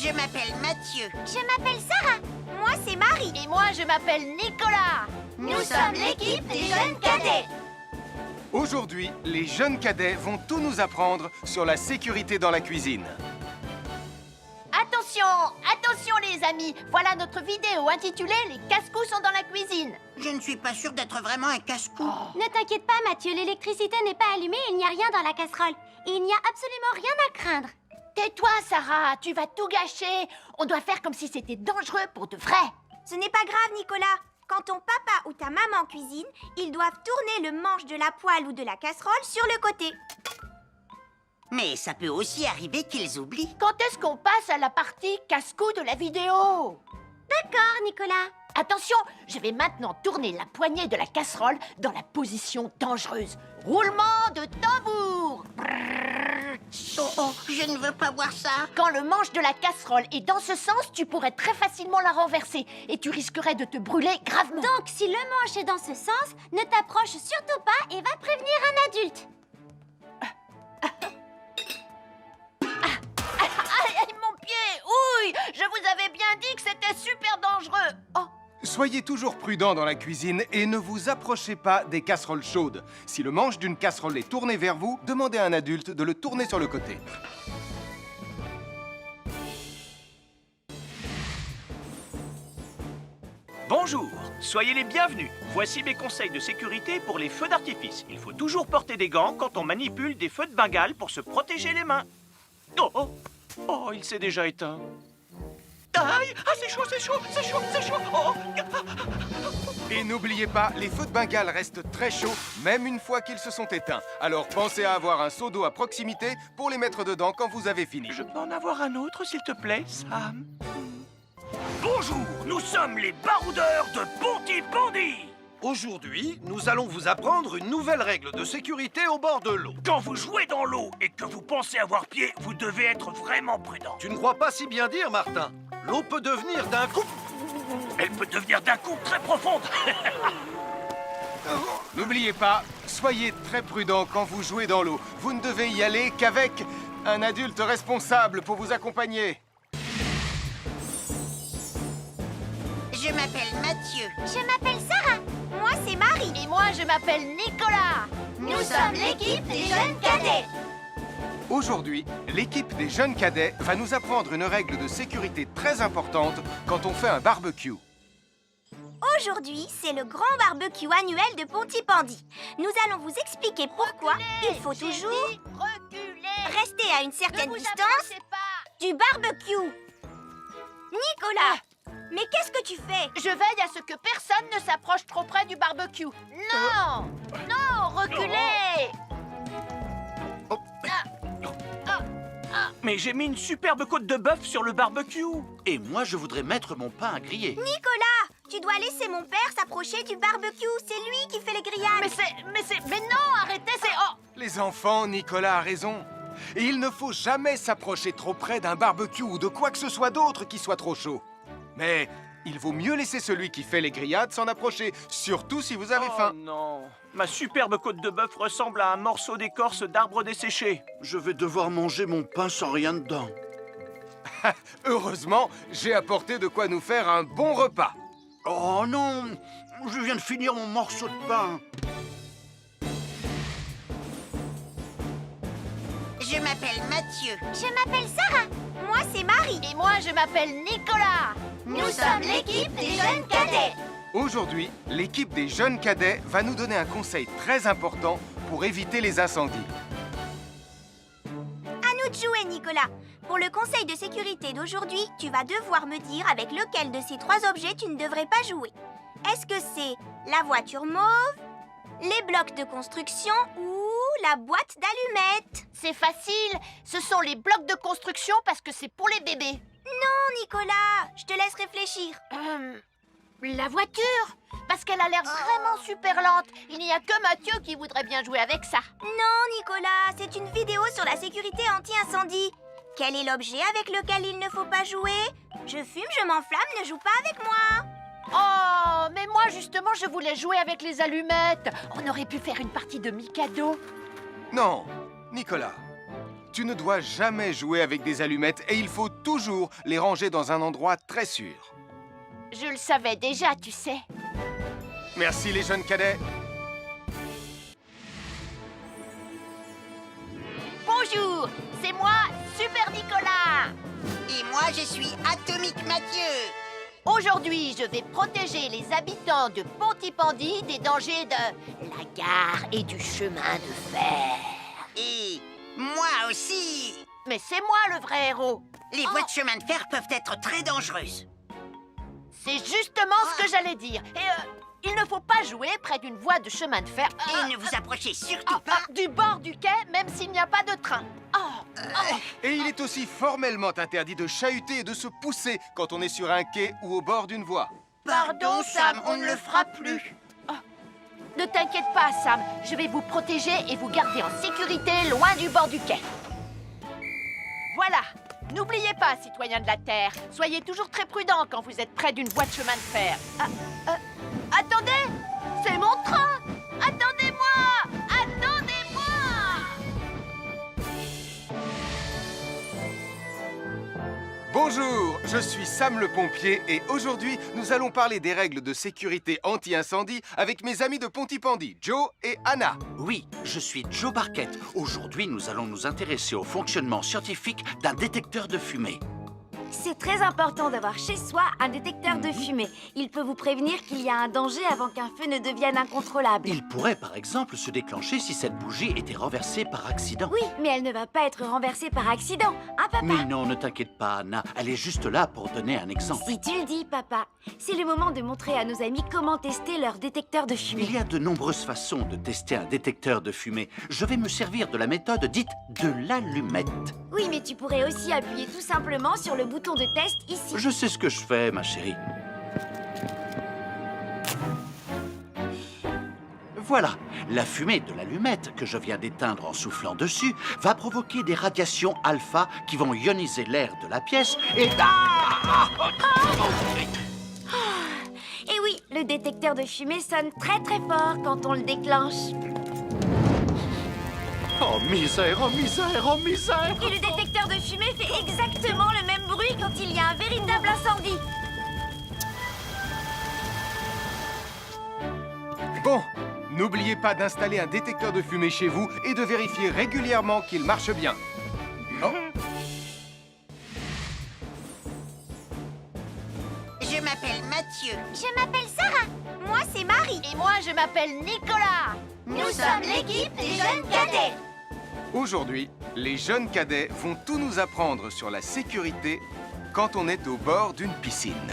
Je m'appelle Mathieu. Je m'appelle Sarah. Moi, c'est Marie. Et moi, je m'appelle Nicolas. Nous sommes l'équipe des jeunes cadets. Aujourd'hui, les jeunes cadets vont tout nous apprendre sur la sécurité dans la cuisine. Attention, attention les amis. Voilà notre vidéo intitulée « Les casse-cou sont dans la cuisine ». Je ne suis pas sûre d'être vraiment un casse-cou. Ne t'inquiète pas, Mathieu, l'électricité n'est pas allumée et il n'y a rien dans la casserole. Et il n'y a absolument rien à craindre. Tais-toi, Sarah, tu vas tout gâcher. On doit faire comme si c'était dangereux pour de vrai. Ce n'est pas grave, Nicolas. Quand ton papa ou ta maman cuisine, ils doivent tourner le manche de la poêle ou de la casserole sur le côté. Mais ça peut aussi arriver qu'ils oublient. Quand est-ce qu'on passe à la partie casse-cou de la vidéo? D'accord, Nicolas. Attention, je vais maintenant tourner la poignée de la casserole dans la position dangereuse. Roulement de tambour. Oh, je ne veux pas voir ça. Quand le manche de la casserole est dans ce sens, tu pourrais très facilement la renverser et tu risquerais de te brûler gravement. Donc, si le manche est dans ce sens, ne t'approche surtout pas et va prévenir un adulte. Aïe, mon pied! Ouille! Je vous avais bien dit que c'était super dangereux. Oh! Soyez toujours prudents dans la cuisine et ne vous approchez pas des casseroles chaudes. Si le manche d'une casserole est tourné vers vous, demandez à un adulte de le tourner sur le côté. Bonjour, soyez les bienvenus. Voici mes conseils de sécurité pour les feux d'artifice. Il faut toujours porter des gants quand on manipule des feux de Bengale pour se protéger les mains. Oh, oh, oh, il s'est déjà éteint. Aïe, ah, c'est chaud, c'est chaud, c'est chaud, c'est chaud. Oh. Et n'oubliez pas, les feux de Bengale restent très chauds, même une fois qu'ils se sont éteints. Alors pensez à avoir un seau d'eau à proximité pour les mettre dedans quand vous avez fini. Je peux en avoir un autre, s'il te plaît, Sam? Bonjour, nous sommes les baroudeurs de Pontypandy. Aujourd'hui, nous allons vous apprendre une nouvelle règle de sécurité au bord de l'eau. Quand vous jouez dans l'eau et que vous pensez avoir pied, vous devez être vraiment prudent. Tu ne crois pas si bien dire, Martin? L'eau peut devenir d'un coup... Elle peut devenir d'un coup très profonde. N'oubliez pas, soyez très prudents quand vous jouez dans l'eau. Vous ne devez y aller qu'avec un adulte responsable pour vous accompagner. Je m'appelle Mathieu. Je m'appelle Sarah. Moi, c'est Marie. Et moi, je m'appelle Nicolas. Nous sommes l'équipe des jeunes cadets. Aujourd'hui, l'équipe des jeunes cadets va nous apprendre une règle de sécurité très importante quand on fait un barbecue. Aujourd'hui, c'est le grand barbecue annuel de Pontypandy. Nous allons vous expliquer pourquoi il faut J'ai toujours dit reculer. rester à une certaine Ne vous distance approchez pas. du barbecue. Nicolas, mais qu'est-ce que tu fais? Je veille à ce que personne ne s'approche trop près du barbecue. Non! Non, reculez! Mais j'ai mis une superbe côte de bœuf sur le barbecue. Et moi, je voudrais mettre mon pain à griller. Nicolas, tu dois laisser mon père s'approcher du barbecue. C'est lui qui fait les grillades. Mais non, arrêtez, c'est... Oh! Les enfants, Nicolas a raison. Et il ne faut jamais s'approcher trop près d'un barbecue ou de quoi que ce soit d'autre qui soit trop chaud. Mais il vaut mieux laisser celui qui fait les grillades s'en approcher, surtout si vous avez faim. Oh non, ma superbe côte de bœuf ressemble à un morceau d'écorce d'arbre desséché. Je vais devoir manger mon pain sans rien dedans. Heureusement, j'ai apporté de quoi nous faire un bon repas. Oh non, je viens de finir mon morceau de pain. Je m'appelle Mathieu. Je m'appelle Sarah. Moi, c'est Marie. Et moi, je m'appelle Nicolas. Nous sommes l'équipe des jeunes cadets. Aujourd'hui, l'équipe des jeunes cadets va nous donner un conseil très important pour éviter les incendies. À nous de jouer, Nicolas. Pour le conseil de sécurité d'aujourd'hui, tu vas devoir me dire avec lequel de ces trois objets tu ne devrais pas jouer. Est-ce que c'est la voiture mauve, les blocs de construction ou la boîte d'allumettes? C'est facile. Ce sont les blocs de construction parce que c'est pour les bébés. Non, Nicolas, je te laisse réfléchir. La voiture? Parce qu'elle a l'air vraiment super lente. Il n'y a que Mathieu qui voudrait bien jouer avec ça. Non, Nicolas, c'est une vidéo sur la sécurité anti-incendie. Quel est l'objet avec lequel il ne faut pas jouer? Je fume, je m'enflamme, ne joue pas avec moi. Oh, mais moi, justement, je voulais jouer avec les allumettes. On aurait pu faire une partie de Mikado. Non, Nicolas, Tu ne dois jamais jouer avec des allumettes et il faut toujours les ranger dans un endroit très sûr. Je le savais déjà, tu sais. Merci les jeunes cadets. Bonjour, c'est moi, Super Nicolas. Et moi, je suis Atomique Mathieu. Aujourd'hui, je vais protéger les habitants de Pontypandy des dangers de la gare et du chemin de fer. Et moi aussi. Mais c'est moi le vrai héros. Les voies de chemin de fer peuvent être très dangereuses. C'est justement ce que j'allais dire. Et il ne faut pas jouer près d'une voie de chemin de fer. Et ne vous approchez surtout pas. Du bord du quai, même s'il n'y a pas de train. Et il est aussi formellement interdit de chahuter et de se pousser quand on est sur un quai ou au bord d'une voie. Pardon, Sam, on ne le fera plus. Ne t'inquiète pas, Sam. Je vais vous protéger et vous garder en sécurité loin du bord du quai. Voilà. N'oubliez pas, citoyens de la Terre, soyez toujours très prudents quand vous êtes près d'une voie de chemin de fer. Attendez! C'est mon train! Attendez-moi! Attendez-moi! Bonjour, je suis Sam le pompier et aujourd'hui, nous allons parler des règles de sécurité anti-incendie avec mes amis de Pontypandy, Joe et Anna. Oui, je suis Joe Barquette. Aujourd'hui, nous allons nous intéresser au fonctionnement scientifique d'un détecteur de fumée. C'est très important d'avoir chez soi un détecteur de fumée. Il peut vous prévenir qu'il y a un danger avant qu'un feu ne devienne incontrôlable. Il pourrait, par exemple, se déclencher si cette bougie était renversée par accident. Oui, mais elle ne va pas être renversée par accident, hein, papa? Mais non, ne t'inquiète pas, Anna. Elle est juste là pour donner un exemple. Si tu le dis, papa. C'est le moment de montrer à nos amis comment tester leur détecteur de fumée. Il y a de nombreuses façons de tester un détecteur de fumée. Je vais me servir de la méthode dite de l'allumette. Oui, mais tu pourrais aussi appuyer tout simplement sur le bouton de test ici. Je sais ce que je fais, ma chérie. Voilà, la fumée de l'allumette que je viens d'éteindre en soufflant dessus va provoquer des radiations alpha qui vont ioniser l'air de la pièce et... Et oui, le détecteur de fumée sonne très très fort quand on le déclenche. Oh misère, oh misère, oh misère! Et le détecteur de fumée fait exactement le même bruit quand il y a un véritable incendie. Bon, n'oubliez pas d'installer un détecteur de fumée chez vous et de vérifier régulièrement qu'il marche bien. Oh. Je m'appelle Mathieu. Je m'appelle Sarah. Moi, c'est Marie. Et moi, je m'appelle Nicolas. Nous sommes l'équipe des jeunes cadets. Aujourd'hui, les jeunes cadets vont tout nous apprendre sur la sécurité quand on est au bord d'une piscine.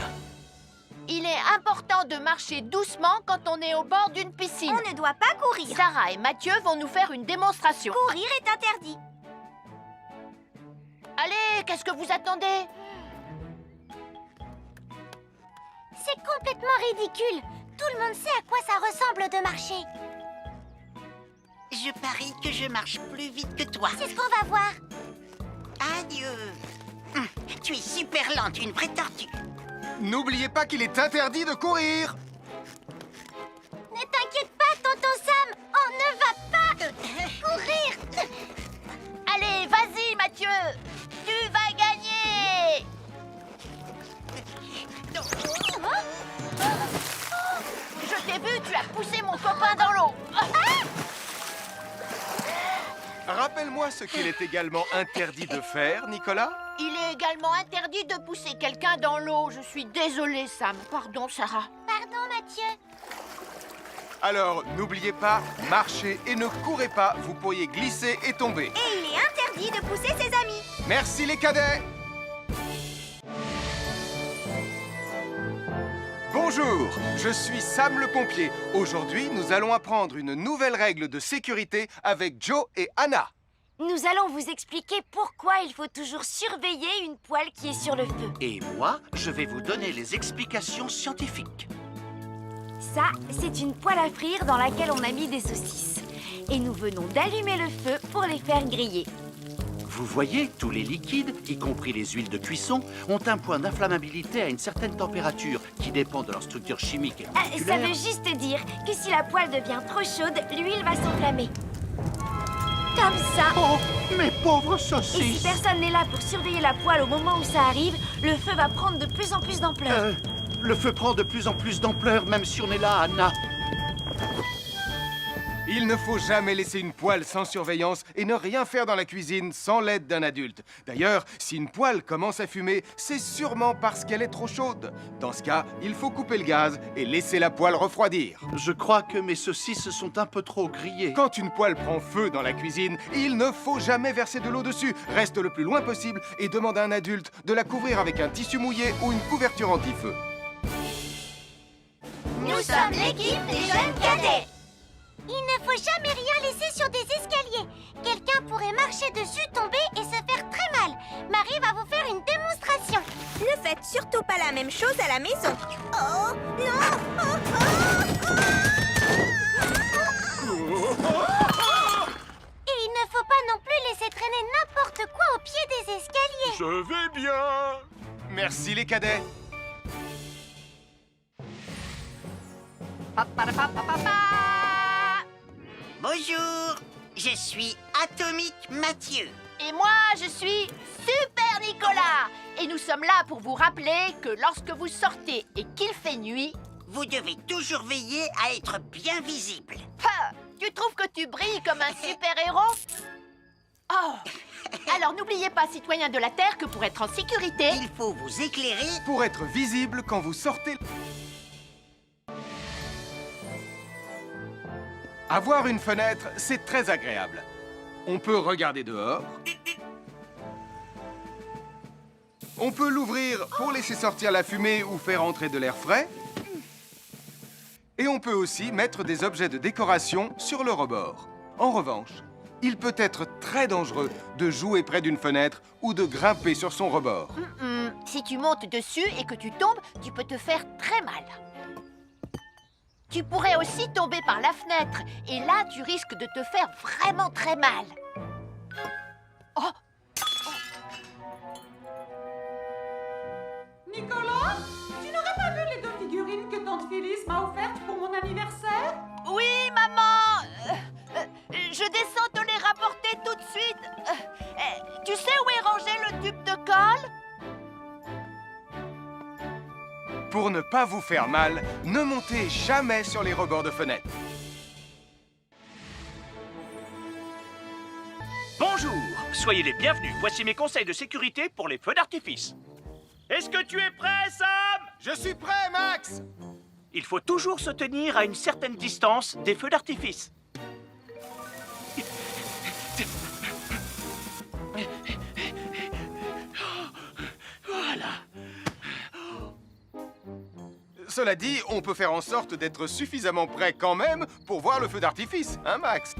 Il est important de marcher doucement quand on est au bord d'une piscine. On ne doit pas courir. Sarah et Mathieu vont nous faire une démonstration. Courir est interdit. Allez, qu'est-ce que vous attendez? C'est complètement ridicule. Tout le monde sait à quoi ça ressemble de marcher. Je parie que je marche plus vite que toi. C'est ce qu'on va voir. Adieu. Tu es super lente, une vraie tortue. N'oubliez pas qu'il est interdit de courir. Ne t'inquiète pas, tonton Sam. On ne va pas courir. Allez, vas-y, Mathieu. Tu vas gagner. Je t'ai vu, tu as poussé mon copain dans l'eau. Rappelle-moi ce qu'il est également interdit de faire, Nicolas. Il est également interdit de pousser quelqu'un dans l'eau. Je suis désolée, Sam. Pardon, Sarah. Pardon, Mathieu. Alors, n'oubliez pas, marchez et ne courez pas, vous pourriez glisser et tomber. Et il est interdit de pousser ses amis. Merci les cadets. Bonjour, je suis Sam le pompier. Aujourd'hui, nous allons apprendre une nouvelle règle de sécurité avec Joe et Anna. Nous allons vous expliquer pourquoi il faut toujours surveiller une poêle qui est sur le feu. Et moi, je vais vous donner les explications scientifiques. Ça, c'est une poêle à frire dans laquelle on a mis des saucisses. Et nous venons d'allumer le feu pour les faire griller. Vous voyez, tous les liquides, y compris les huiles de cuisson, ont un point d'inflammabilité à une certaine température qui dépend de leur structure chimique et Ça moléculaire. veut juste dire que si la poêle devient trop chaude, l'huile va s'enflammer. Comme ça. Oh, mes pauvres Et si saucisses! personne n'est là pour surveiller la poêle au moment où ça arrive, le feu va prendre de plus en plus d'ampleur. Le feu prend de plus en plus d'ampleur, même si on est là, Anna. Il ne faut jamais laisser une poêle sans surveillance et ne rien faire dans la cuisine sans l'aide d'un adulte. D'ailleurs, si une poêle commence à fumer, c'est sûrement parce qu'elle est trop chaude. Dans ce cas, il faut couper le gaz et laisser la poêle refroidir. Je crois que mes saucisses sont un peu trop grillées. Quand une poêle prend feu dans la cuisine, il ne faut jamais verser de l'eau dessus. Reste le plus loin possible et demande à un adulte de la couvrir avec un tissu mouillé ou une couverture anti-feu. Nous sommes l'équipe des jeunes cadets. Il ne faut jamais rien laisser sur des escaliers. Quelqu'un pourrait marcher dessus, tomber et se faire très mal. Marie va vous faire une démonstration. Ne faites surtout pas la même chose à la maison. Oh, non! Et il ne faut pas non plus laisser traîner n'importe quoi au pied des escaliers. Je vais bien. Merci les cadets. Bonjour, je suis Atomique Mathieu. Et moi, je suis Super Nicolas. Et nous sommes là pour vous rappeler que lorsque vous sortez et qu'il fait nuit... Vous devez toujours veiller à être bien visible. Tu trouves que tu brilles comme un super-héros? Oh! Alors n'oubliez pas, citoyens de la Terre, que pour être en sécurité... Il faut vous éclairer. Pour être visible quand vous sortez... Avoir une fenêtre, c'est très agréable. On peut regarder dehors. On peut l'ouvrir pour laisser sortir la fumée ou faire entrer de l'air frais. Et on peut aussi mettre des objets de décoration sur le rebord. En revanche, il peut être très dangereux de jouer près d'une fenêtre ou de grimper sur son rebord. Si tu montes dessus et que tu tombes, tu peux te faire très mal. Tu pourrais aussi tomber par la fenêtre. Et là, tu risques de te faire vraiment très mal. Oh! Nicolas, tu n'aurais pas vu les 2 figurines que tante Phyllis m'a offertes pour mon anniversaire? Oui, maman! Je descends te les rapporter tout de suite. Tu sais où est rangé le tube de colle? Pour ne pas vous faire mal, ne montez jamais sur les rebords de fenêtres. Bonjour, soyez les bienvenus. Voici mes conseils de sécurité pour les feux d'artifice. Est-ce que tu es prêt, Sam? Je suis prêt, Max! Il faut toujours se tenir à une certaine distance des feux d'artifice. Voilà. Cela dit, on peut faire en sorte d'être suffisamment près quand même pour voir le feu d'artifice, hein, Max?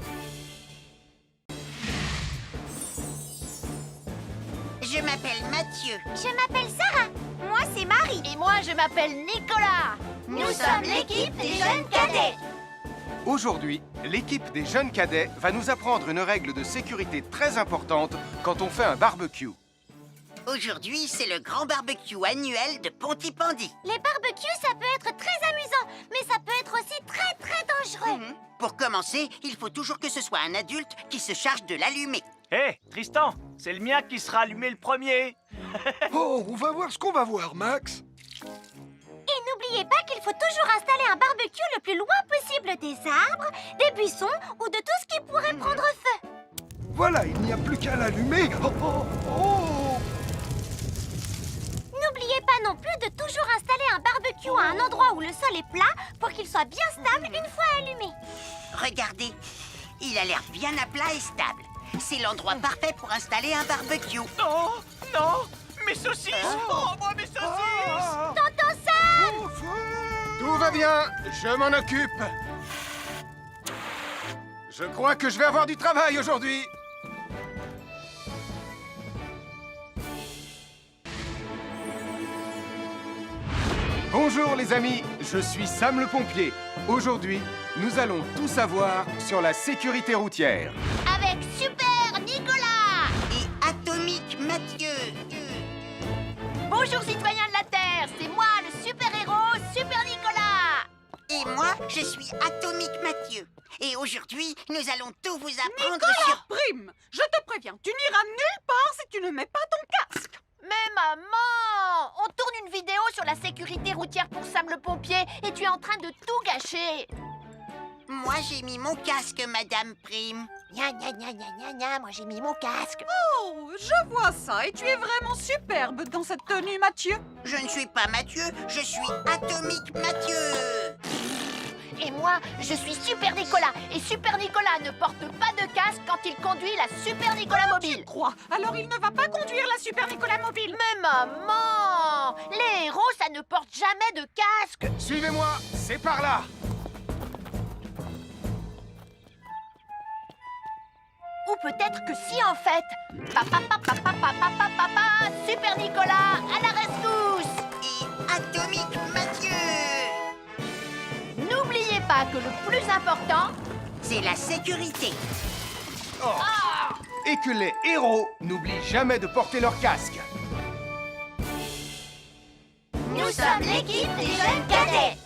Je m'appelle Mathieu. Je m'appelle Sarah. Moi, c'est Marie. Et moi, je m'appelle Nicolas. Nous sommes l'équipe des jeunes cadets. Aujourd'hui, l'équipe des jeunes cadets va nous apprendre une règle de sécurité très importante quand on fait un barbecue. Aujourd'hui, c'est le grand barbecue annuel de Pontypandy. Les barbecues, ça peut être très amusant, mais ça peut être aussi très très dangereux. Pour commencer, il faut toujours que ce soit un adulte qui se charge de l'allumer. Hé, Tristan, c'est le mien qui sera allumé le premier. Oh, on va voir ce qu'on va voir, Max. Et n'oubliez pas qu'il faut toujours installer un barbecue le plus loin possible des arbres, des buissons ou de tout ce qui pourrait prendre feu. Voilà, il n'y a plus qu'à l'allumer. Oh, oh, oh. N'oubliez pas non plus de toujours installer un barbecue à un endroit où le sol est plat pour qu'il soit bien stable une fois allumé. Regardez, il a l'air bien à plat et stable. C'est l'endroit parfait pour installer un barbecue. Non, non, mes saucisses. Oh, moi, mes saucisses. Tonton Sam! Oh, feu. Tout va bien, je m'en occupe. Je crois que je vais avoir du travail aujourd'hui. Bonjour les amis, je suis Sam le pompier. Aujourd'hui, nous allons tout savoir sur la sécurité routière. Avec Super Nicolas! Et Atomique Mathieu. Bonjour, citoyens de la Terre. C'est moi, le super-héros Super Nicolas. Et moi, je suis Atomique Mathieu. Et Aujourd'hui, nous allons tout vous apprendre Nicolas sur... Prime, je te préviens, tu n'iras nulle part si tu ne mets pas ton casque. Mais maman, on tourne une vidéo sur la sécurité routière pour Sam le pompier et tu es en train de tout gâcher. Moi, j'ai mis mon casque, Madame Prime. Gna gna gna gna gna gna, moi j'ai mis mon casque. Oh, je vois ça et tu es vraiment superbe dans cette tenue, Mathieu. Je ne suis pas Mathieu, je suis Atomique Mathieu. Et moi, je suis Super Nicolas. Et Super Nicolas ne porte pas de casque quand il conduit la Super Nicolas Mobile. Crois, alors il ne va pas conduire la Super Nicolas Mobile. Mais maman, les héros, ça ne porte jamais de casque. Suivez-moi, c'est par là. Ou peut-être que si en fait. Papa, papa, papa, papa, papa, Super Nicolas, à la rescousse. Et Atomique Mathieu. N'oubliez pas que le plus important, C'est la sécurité. Et que les héros n'oublient jamais de porter leur casque. nous sommes l'équipe des jeunes cadets.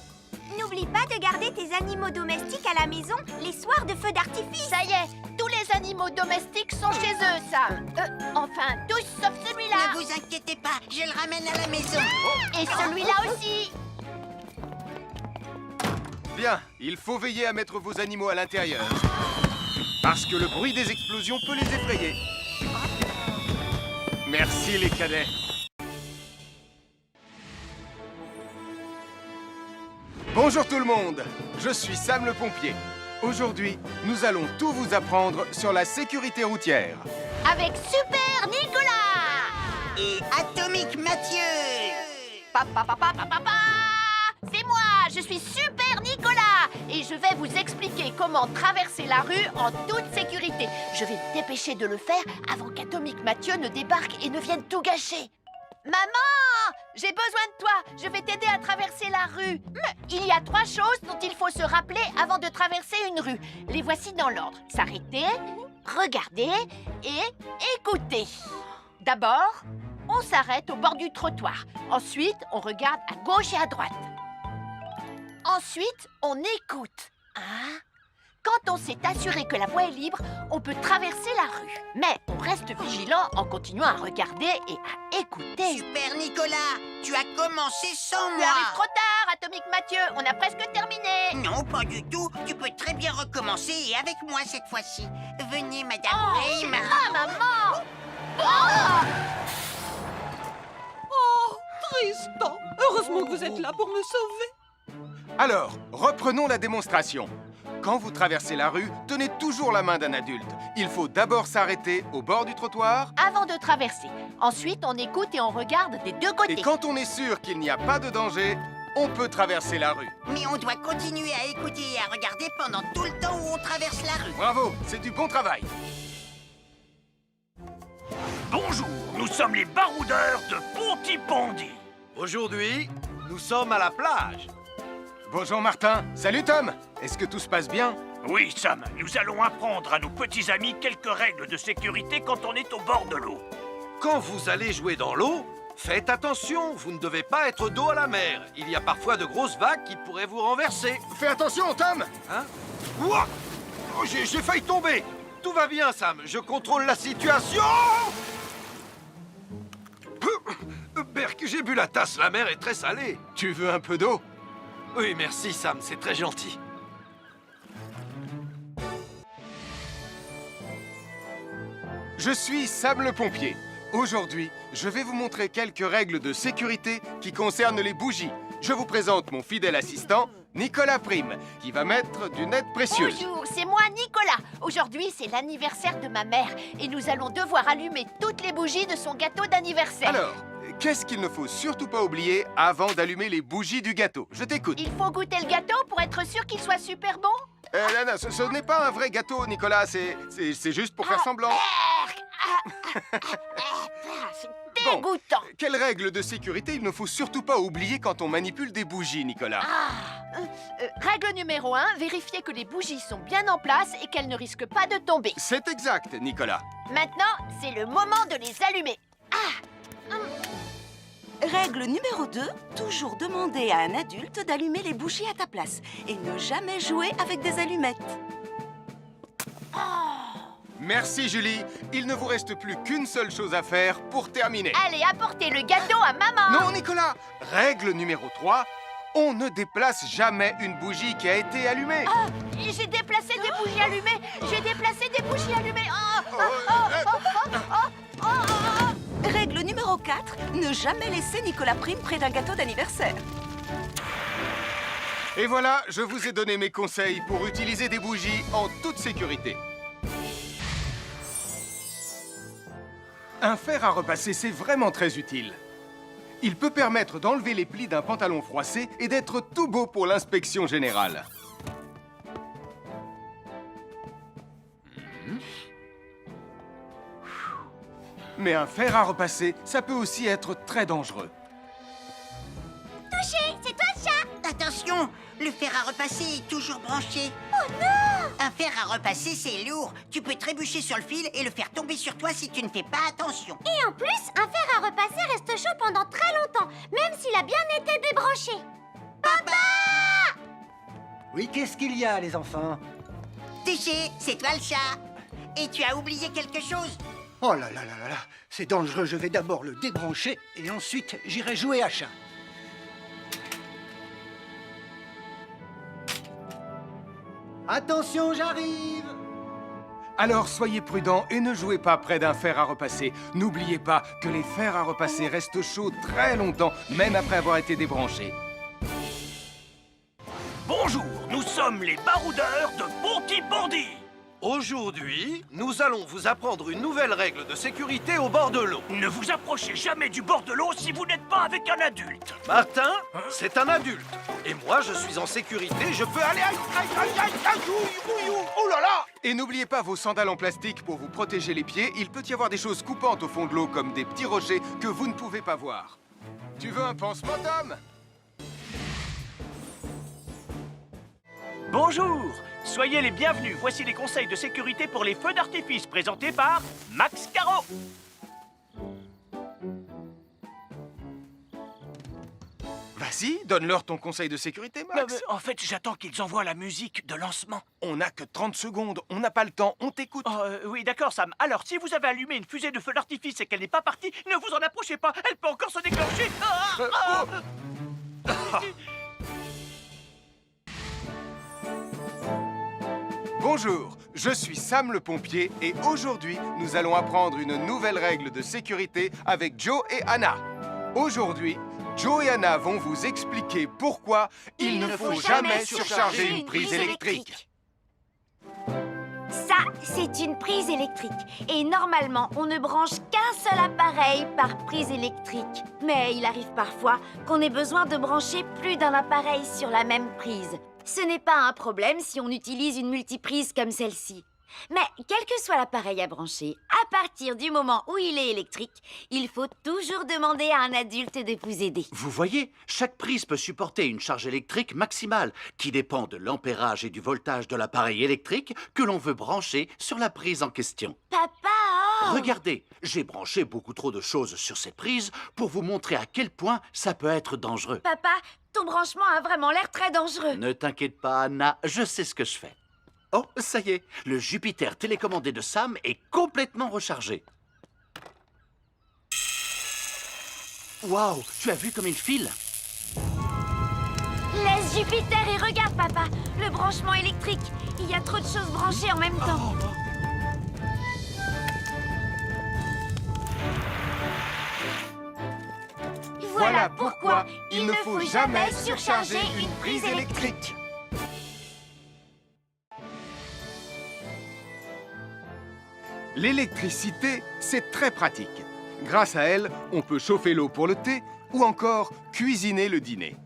N'oublie pas de garder tes animaux domestiques à la maison les soirs de feux d'artifice. Ça y est, tous les animaux domestiques sont chez eux, Sam. Enfin, tous sauf celui-là. Ne vous inquiétez pas, je le ramène à la maison. Et celui-là aussi. Bien, il faut veiller à mettre vos animaux à l'intérieur. Parce que le bruit des explosions peut les effrayer. Merci les cadets. Bonjour tout le monde, je suis Sam le pompier. Aujourd'hui, nous allons tout vous apprendre sur la sécurité routière. Avec Super Nicolas. Et Atomique Mathieu. Papa, papa, papa, papa. C'est moi, je suis Super Nicolas. Et je vais vous expliquer comment traverser la rue en toute sécurité. Je vais me dépêcher de le faire avant qu'Atomique Mathieu ne débarque et ne vienne tout gâcher. Maman, j'ai besoin de toi. Je vais t'aider à traverser la rue. Mais il y a 3 choses dont il faut se rappeler avant de traverser une rue. Les voici dans l'ordre. S'arrêter, regarder et écouter. D'abord, on s'arrête au bord du trottoir. Ensuite, on regarde à gauche et à droite. Ensuite, on écoute. Quand on s'est assuré que la voie est libre, on peut traverser la rue. Mais on reste vigilant en continuant à regarder et à écouter. Super Nicolas, tu as commencé sans Tu moi. arrives trop tard, Atomique Mathieu. On a presque terminé. Non, pas du tout. Tu peux très bien recommencer et avec moi cette fois-ci. Venez, Madame Prime. Maman. Oh Oh, Tristan, heureusement que vous êtes là pour me sauver. Alors, reprenons la démonstration. Quand vous traversez la rue, tenez toujours la main d'un adulte. Il faut d'abord s'arrêter au bord du trottoir. Avant de traverser. Ensuite, on écoute et on regarde des deux côtés. Et quand on est sûr qu'il n'y a pas de danger, on peut traverser la rue. Mais on doit continuer à écouter et à regarder pendant tout le temps où on traverse la rue. Bravo, c'est du bon travail. Bonjour, nous sommes les baroudeurs de Pontypandy. Aujourd'hui, nous sommes à la plage. Bonjour Martin. Salut Tom. Est-ce que tout se passe bien? Oui, Sam, nous allons apprendre à nos petits amis quelques règles de sécurité quand on est au bord de l'eau. Quand vous allez jouer dans l'eau, faites attention, vous ne devez pas être dos à la mer. Il y a parfois de grosses vagues qui pourraient vous renverser. Fais attention Tom. Hein? Ouah! Oh, j'ai failli tomber. Tout va bien, Sam, je contrôle la situation. Berk, j'ai bu la tasse, la mer est très salée. Tu veux un peu d'eau? Oui, merci, Sam, c'est très gentil. Je suis Sam le pompier. Aujourd'hui, je vais vous montrer quelques règles de sécurité qui concernent les bougies. Je vous présente mon fidèle assistant, Nicolas Prime, qui va mettre d'une aide précieuse. Bonjour, c'est moi Nicolas. Aujourd'hui, c'est l'anniversaire de ma mère et nous allons devoir allumer toutes les bougies de son gâteau d'anniversaire. Alors, qu'est-ce qu'il ne faut surtout pas oublier avant d'allumer les bougies du gâteau? Je t'écoute. Il faut goûter le gâteau pour être sûr qu'il soit super bon. Non, ce n'est pas un vrai gâteau, Nicolas. C'est juste pour faire semblant. C'est dégoûtant. Quelles règles de sécurité il ne faut surtout pas oublier quand on manipule des bougies, Nicolas? Règle numéro 1, vérifier que les bougies sont bien en place et qu'elles ne risquent pas de tomber. C'est exact, Nicolas. Maintenant, c'est le moment de les allumer. Règle numéro 2, toujours demander à un adulte d'allumer les bougies à ta place et ne jamais jouer avec des allumettes. Merci Julie. Il ne vous reste plus qu'une seule chose à faire pour terminer. Allez, apportez le gâteau à maman. Non Nicolas, règle numéro 3, on ne déplace jamais une bougie qui a été allumée. Ah, j'ai déplacé des bougies allumées. J'ai déplacé des bougies allumées. Règle numéro 4, ne jamais laisser Nicolas Prime près d'un gâteau d'anniversaire. Et voilà, je vous ai donné mes conseils pour utiliser des bougies en toute sécurité. Un fer à repasser, c'est vraiment très utile. Il peut permettre d'enlever les plis d'un pantalon froissé et d'être tout beau pour l'inspection générale. Mais un fer à repasser, ça peut aussi être très dangereux. Touché, c'est toi le chat. Attention, le fer à repasser est toujours branché. Oh non! Un fer à repasser, c'est lourd. Tu peux trébucher sur le fil et le faire tomber sur toi si tu ne fais pas attention. Et en plus, un fer à repasser reste chaud pendant très longtemps, même s'il a bien été débranché. Papa! Oui, qu'est-ce qu'il y a, les enfants? Touché, c'est toi le chat. Et tu as oublié quelque chose? Oh là là là là là, c'est dangereux, je vais d'abord le débrancher et ensuite j'irai jouer à chat. Attention, j'arrive! Alors soyez prudents et ne jouez pas près d'un fer à repasser. N'oubliez pas que les fers à repasser restent chauds très longtemps, même après avoir été débranchés. Bonjour, nous sommes les baroudeurs de Bondy. Aujourd'hui, nous allons vous apprendre une nouvelle règle de sécurité au bord de l'eau. Ne vous approchez jamais du bord de l'eau si vous n'êtes pas avec un adulte. Martin, c'est un adulte. Et moi, je suis en sécurité, je peux aller... Oh là là! Et n'oubliez pas vos sandales en plastique pour vous protéger les pieds. Il peut y avoir des choses coupantes au fond de l'eau, comme des petits rochers que vous ne pouvez pas voir. Tu veux un pansement, Tom? Bonjour, soyez les bienvenus. Voici les conseils de sécurité pour les feux d'artifice présentés par Max Caro. Vas-y, donne-leur ton conseil de sécurité, Max. En fait, j'attends qu'ils envoient la musique de lancement. On n'a que 30 secondes, on n'a pas le temps, on t'écoute. Oui, d'accord, Sam. Alors, si vous avez allumé une fusée de feu d'artifice et qu'elle n'est pas partie, ne vous en approchez pas. Elle peut encore se déclencher. Bonjour, je suis Sam le pompier et aujourd'hui, nous allons apprendre une nouvelle règle de sécurité avec Joe et Anna. Aujourd'hui, Joe et Anna vont vous expliquer pourquoi il ne faut jamais surcharger une prise électrique. Ça, c'est une prise électrique. Et normalement, on ne branche qu'un seul appareil par prise électrique. Mais il arrive parfois qu'on ait besoin de brancher plus d'un appareil sur la même prise. Ce n'est pas un problème si on utilise une multiprise comme celle-ci. Mais quel que soit l'appareil à brancher, à partir du moment où il est électrique, il faut toujours demander à un adulte de vous aider. Vous voyez, chaque prise peut supporter une charge électrique maximale qui dépend de l'ampérage et du voltage de l'appareil électrique que l'on veut brancher sur la prise en question. Papa, oh! Regardez, j'ai branché beaucoup trop de choses sur cette prise pour vous montrer à quel point ça peut être dangereux. Papa, ton branchement a vraiment l'air très dangereux. Ne t'inquiète pas, Anna, je sais ce que je fais. Oh, ça y est, le Jupiter télécommandé de Sam est complètement rechargé. Waouh, tu as vu comme il file? Laisse Jupiter et regarde, papa. Le branchement électrique. Il y a trop de choses branchées en même temps. Voilà pourquoi il ne faut jamais surcharger une prise électrique. L'électricité, c'est très pratique. Grâce à elle, on peut chauffer l'eau pour le thé ou encore cuisiner le dîner.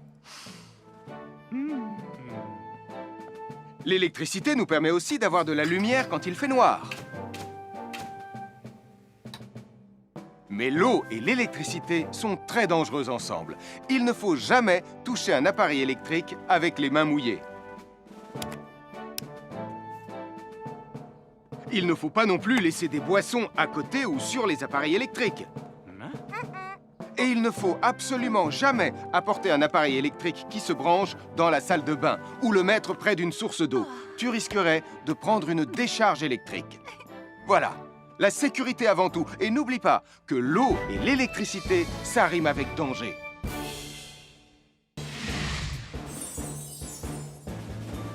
L'électricité nous permet aussi d'avoir de la lumière quand il fait noir. Mais l'eau et l'électricité sont très dangereuses ensemble. Il ne faut jamais toucher un appareil électrique avec les mains mouillées. Il ne faut pas non plus laisser des boissons à côté ou sur les appareils électriques. Et il ne faut absolument jamais apporter un appareil électrique qui se branche dans la salle de bain ou le mettre près d'une source d'eau. Tu risquerais de prendre une décharge électrique. Voilà, la sécurité avant tout. Et n'oublie pas que l'eau et l'électricité, ça rime avec danger.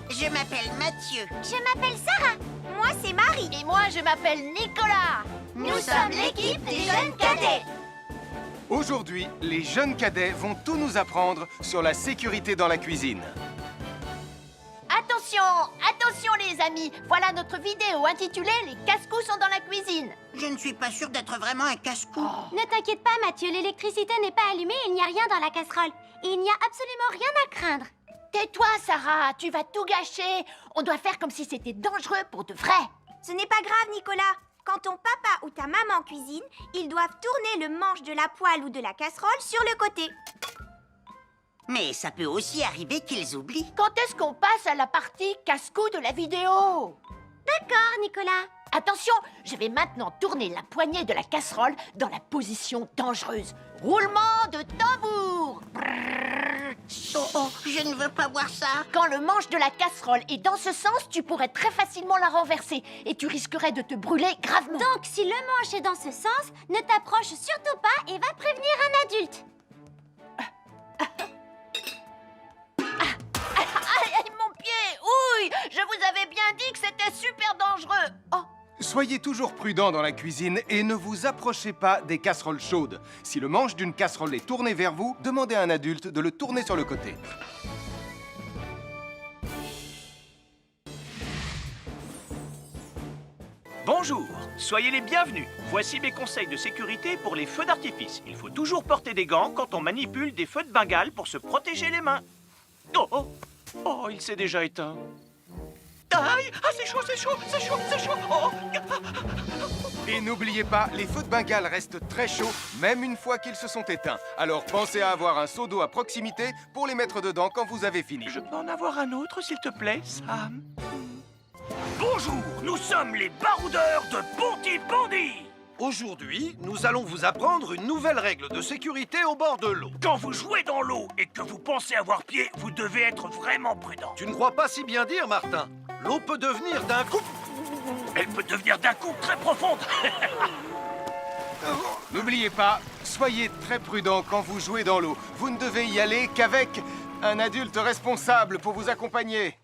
Je m'appelle Mathieu. Je m'appelle Sarah. Moi, c'est Marie. Et moi, je m'appelle Nicolas. Nous sommes l'équipe des jeunes cadets. Aujourd'hui, les jeunes cadets vont tout nous apprendre sur la sécurité dans la cuisine. Attention, attention les amis. Voilà notre vidéo intitulée « Les casse-cous sont dans la cuisine ». Je ne suis pas sûre d'être vraiment un casse-cou. Ne t'inquiète pas, Mathieu. L'électricité n'est pas allumée et il n'y a rien dans la casserole. Et il n'y a absolument rien à craindre. Tais-toi, Sarah, tu vas tout gâcher. On doit faire comme si c'était dangereux pour de vrai. Ce n'est pas grave, Nicolas. Quand ton papa ou ta maman cuisine, ils doivent tourner le manche de la poêle ou de la casserole sur le côté. Mais ça peut aussi arriver qu'ils oublient. Quand est-ce qu'on passe à la partie casse-cou de la vidéo? D'accord, Nicolas. Attention, je vais maintenant tourner la poignée de la casserole dans la position dangereuse. Roulement de tambour. Oh, je ne veux pas voir ça. Quand le manche de la casserole est dans ce sens, tu pourrais très facilement la renverser et tu risquerais de te brûler gravement. Donc, si le manche est dans ce sens, ne t'approche surtout pas et va prévenir un adulte. Aïe, mon pied! Ouille! Je vous avais bien dit que c'était super dangereux! Oh! Soyez toujours prudents dans la cuisine et ne vous approchez pas des casseroles chaudes. Si le manche d'une casserole est tourné vers vous, demandez à un adulte de le tourner sur le côté. Bonjour, soyez les bienvenus. Voici mes conseils de sécurité pour les feux d'artifice. Il faut toujours porter des gants quand on manipule des feux de Bengale pour se protéger les mains. Oh, oh, oh, il s'est déjà éteint. Aïe, ah, c'est chaud, c'est chaud, c'est chaud, c'est chaud. Oh. Et n'oubliez pas, les feux de Bengale restent très chauds, même une fois qu'ils se sont éteints. Alors pensez à avoir un seau d'eau à proximité pour les mettre dedans quand vous avez fini. Je peux en avoir un autre, s'il te plaît, Sam? Bonjour, nous sommes les baroudeurs de Pontypandy. Aujourd'hui, nous allons vous apprendre une nouvelle règle de sécurité au bord de l'eau. Quand vous jouez dans l'eau et que vous pensez avoir pied, vous devez être vraiment prudent. Tu ne crois pas si bien dire, Martin? L'eau peut devenir d'un coup... Elle peut devenir d'un coup très profonde. N'oubliez pas, soyez très prudents quand vous jouez dans l'eau. Vous ne devez y aller qu'avec un adulte responsable pour vous accompagner.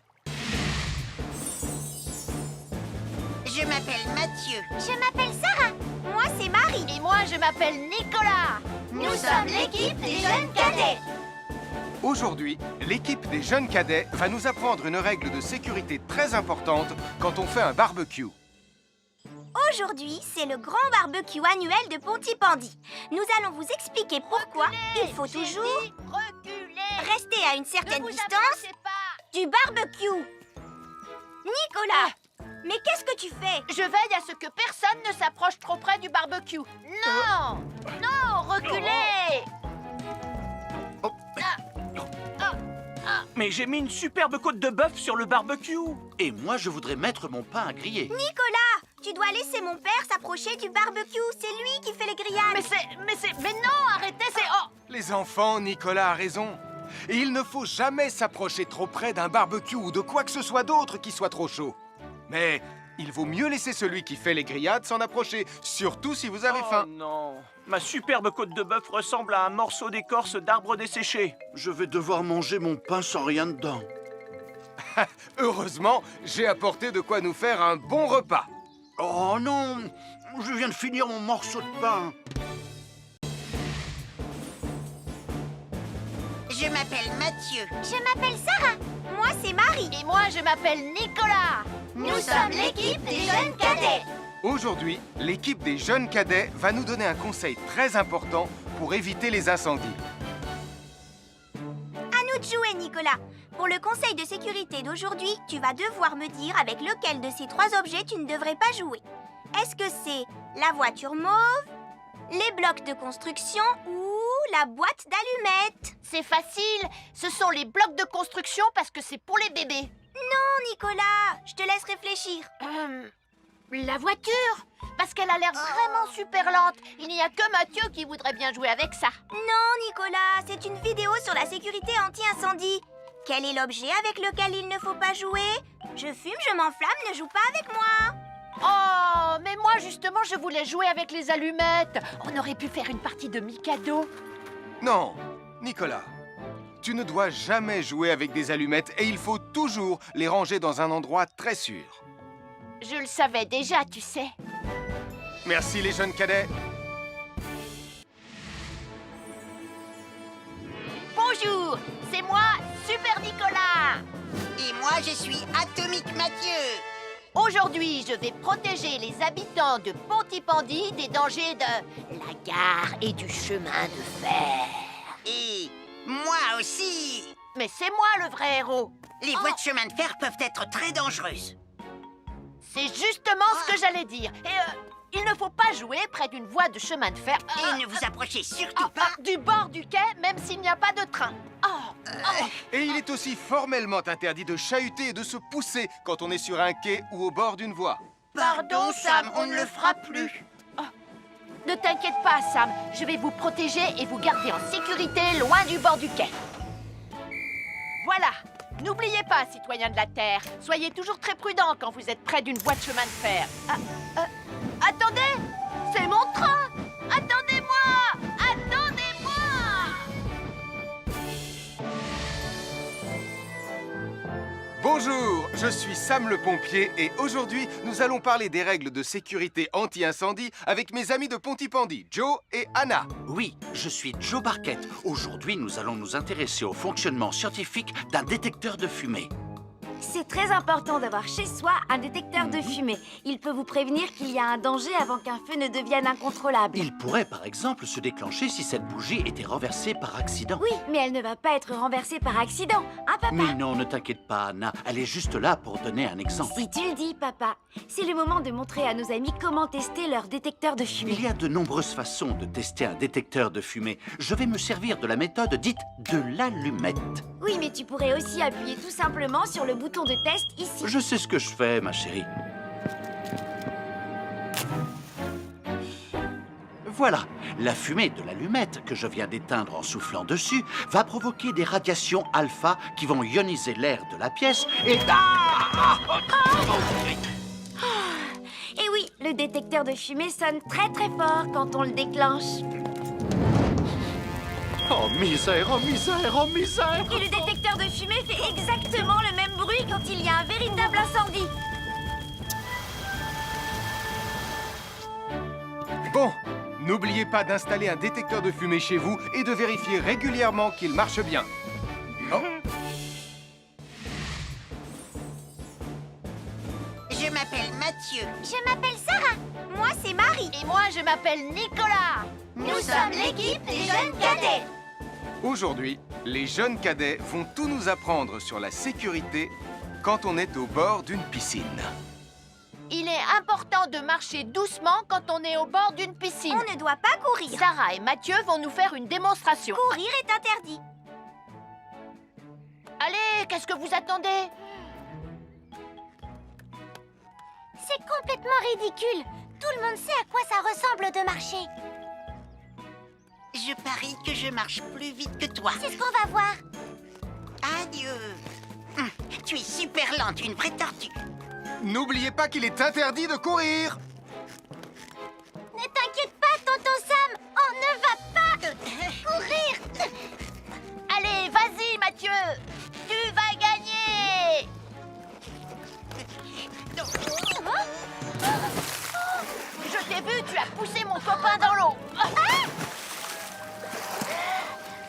Je m'appelle Mathieu. Je m'appelle Sarah. Moi, c'est Marie. Et moi, je m'appelle Nicolas. Nous sommes l'équipe des jeunes cadets. Aujourd'hui, l'équipe des jeunes cadets va nous apprendre une règle de sécurité très importante quand on fait un barbecue. Aujourd'hui, c'est le grand barbecue annuel de Pontypandy. Nous allons vous expliquer pourquoi il faut toujours rester à une certaine distance du barbecue. Nicolas, mais qu'est-ce que tu fais? Je veille à ce que personne ne s'approche trop près du barbecue. Non! Non, reculez! Mais j'ai mis une superbe côte de bœuf sur le barbecue. Et moi, je voudrais mettre mon pain à griller. Nicolas, tu dois laisser mon père s'approcher du barbecue. C'est lui qui fait les grillades. Mais non, arrêtez, c'est... Oh! Les enfants, Nicolas a raison. Et il ne faut jamais s'approcher trop près d'un barbecue ou de quoi que ce soit d'autre qui soit trop chaud. Mais il vaut mieux laisser celui qui fait les grillades s'en approcher, surtout si vous avez faim. Oh non, ma superbe côte de bœuf ressemble à un morceau d'écorce d'arbre desséché. Je vais devoir manger mon pain sans rien dedans. Heureusement, j'ai apporté de quoi nous faire un bon repas. Oh non! Je viens de finir mon morceau de pain. Je m'appelle Mathieu. Je m'appelle Sarah. Moi, c'est Marie. Et moi, je m'appelle Nicolas. Nous sommes l'équipe des jeunes cadets. Aujourd'hui, l'équipe des jeunes cadets va nous donner un conseil très important pour éviter les incendies. À nous de jouer, Nicolas. Pour le conseil de sécurité d'aujourd'hui, tu vas devoir me dire avec lequel de ces 3 objets tu ne devrais pas jouer. Est-ce que c'est la voiture mauve, les blocs de construction ou la boîte d'allumettes? C'est facile, ce sont les blocs de construction parce que c'est pour les bébés. Non, Nicolas, je te laisse réfléchir. La voiture, parce qu'elle a l'air vraiment super lente. Il n'y a que Mathieu qui voudrait bien jouer avec ça. Non, Nicolas, c'est une vidéo sur la sécurité anti-incendie. Quel est l'objet avec lequel il ne faut pas jouer? Je fume, je m'enflamme, ne joue pas avec moi. Oh, mais moi, justement, je voulais jouer avec les allumettes. On aurait pu faire une partie de Mikado. Non, Nicolas. Tu ne dois jamais jouer avec des allumettes et il faut toujours les ranger dans un endroit très sûr. Je le savais déjà, tu sais. Merci les jeunes cadets. Bonjour, c'est moi, Super Nicolas. Et moi, je suis Atomique Mathieu. Aujourd'hui, je vais protéger les habitants de Pontypandy des dangers de la gare et du chemin de fer. Et moi aussi. Mais c'est moi le vrai héros. Les voies de chemin de fer peuvent être très dangereuses. C'est justement ce que j'allais dire. Et il ne faut pas jouer près d'une voie de chemin de fer. Et ne vous approchez surtout pas du bord du quai, même s'il n'y a pas de train. Et il est aussi formellement interdit de chahuter et de se pousser quand on est sur un quai ou au bord d'une voie. Pardon, Sam, on ne le fera plus. Ne t'inquiète pas, Sam. Je vais vous protéger et vous garder en sécurité loin du bord du quai. Voilà. N'oubliez pas, citoyens de la Terre, soyez toujours très prudents quand vous êtes près d'une voie de chemin de fer. Attendez! C'est mon train! Attendez-moi! Attendez-moi! Bonjour, je suis Sam le pompier et aujourd'hui, nous allons parler des règles de sécurité anti-incendie avec mes amis de Pontypandy, Joe et Anna. Oui, je suis Joe Barquette. Aujourd'hui, nous allons nous intéresser au fonctionnement scientifique d'un détecteur de fumée. C'est très important d'avoir chez soi un détecteur de fumée. Il peut vous prévenir qu'il y a un danger avant qu'un feu ne devienne incontrôlable. Il pourrait, par exemple, se déclencher si cette bougie était renversée par accident. Oui, mais elle ne va pas être renversée par accident, hein, papa? Mais non, ne t'inquiète pas, Anna. Elle est juste là pour donner un exemple. Si tu le dis, papa. C'est le moment de montrer à nos amis comment tester leur détecteur de fumée. Il y a de nombreuses façons de tester un détecteur de fumée. Je vais me servir de la méthode dite de l'allumette. Oui, mais tu pourrais aussi appuyer tout simplement sur le bouton de test ici. Je sais ce que je fais, ma chérie. Voilà, la fumée de l'allumette que je viens d'éteindre en soufflant dessus va provoquer des radiations alpha qui vont ioniser l'air de la pièce et... Et oui, le détecteur de fumée sonne très très fort quand on le déclenche. Oh misère, oh misère, oh misère! Et le détecteur de fumée fait exactement le même bruit quand il y a un véritable incendie. Bon, n'oubliez pas d'installer un détecteur de fumée chez vous et de vérifier régulièrement qu'il marche bien. Oh. Je m'appelle Mathieu. Je m'appelle Sarah. Moi, c'est Marie. Et moi, je m'appelle Nicolas. Nous sommes l'équipe des jeunes cadets. Aujourd'hui, les jeunes cadets vont tout nous apprendre sur la sécurité quand on est au bord d'une piscine. Il est important de marcher doucement quand on est au bord d'une piscine. On ne doit pas courir. Sarah et Mathieu vont nous faire une démonstration. Courir est interdit. Allez, qu'est-ce que vous attendez? C'est complètement ridicule. Tout le monde sait à quoi ça ressemble de marcher. Je parie que je marche plus vite que toi. C'est ce qu'on va voir. Adieu. Tu es super lente, une vraie tortue. N'oubliez pas qu'il est interdit de courir. Ne t'inquiète pas, tonton Sam. On ne va pas courir. Allez, vas-y, Mathieu. Tu vas gagner. Je t'ai vu, tu as poussé mon copain dans l'eau.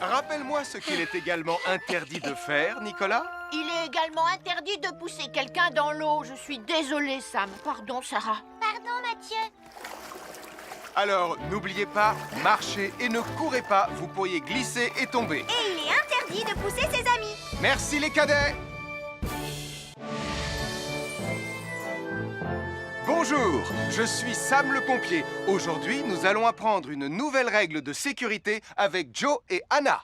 Rappelle-moi ce qu'il est également interdit de faire, Nicolas. Il est également interdit de pousser quelqu'un dans l'eau. Je suis désolée, Sam. Pardon, Sarah. Pardon, Mathieu. Alors, n'oubliez pas, marchez et ne courez pas, vous pourriez glisser et tomber. Et il est interdit de pousser ses amis. Merci les cadets. Bonjour, je suis Sam le pompier. Aujourd'hui, nous allons apprendre une nouvelle règle de sécurité avec Joe et Anna.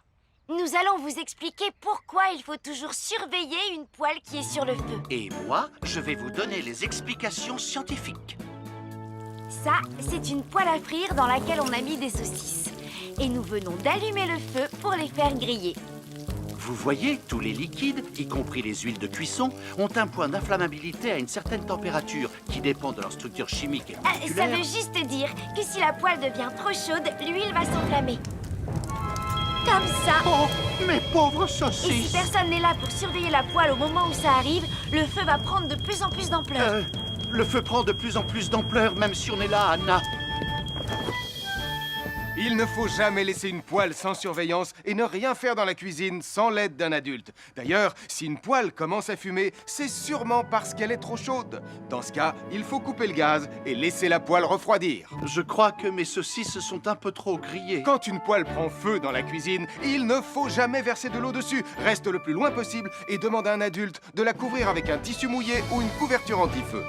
Nous allons vous expliquer pourquoi il faut toujours surveiller une poêle qui est sur le feu. Et moi, je vais vous donner les explications scientifiques. Ça, c'est une poêle à frire dans laquelle on a mis des saucisses. Et nous venons d'allumer le feu pour les faire griller. Vous voyez, tous les liquides, y compris les huiles de cuisson, ont un point d'inflammabilité à une certaine température qui dépend de leur structure chimique et Ça moléculaire. veut juste dire que si la poêle devient trop chaude, l'huile va s'enflammer. Comme ça. Oh, mes pauvres Et si saucisses! personne n'est là pour surveiller la poêle au moment où ça arrive, le feu va prendre de plus en plus d'ampleur. Le feu prend de plus en plus d'ampleur, même si on est là, Anna. Il ne faut jamais laisser une poêle sans surveillance et ne rien faire dans la cuisine sans l'aide d'un adulte. D'ailleurs, si une poêle commence à fumer, c'est sûrement parce qu'elle est trop chaude. Dans ce cas, il faut couper le gaz et laisser la poêle refroidir. Je crois que mes saucisses sont un peu trop grillées. Quand une poêle prend feu dans la cuisine, il ne faut jamais verser de l'eau dessus. Reste le plus loin possible et demande à un adulte de la couvrir avec un tissu mouillé ou une couverture anti-feu.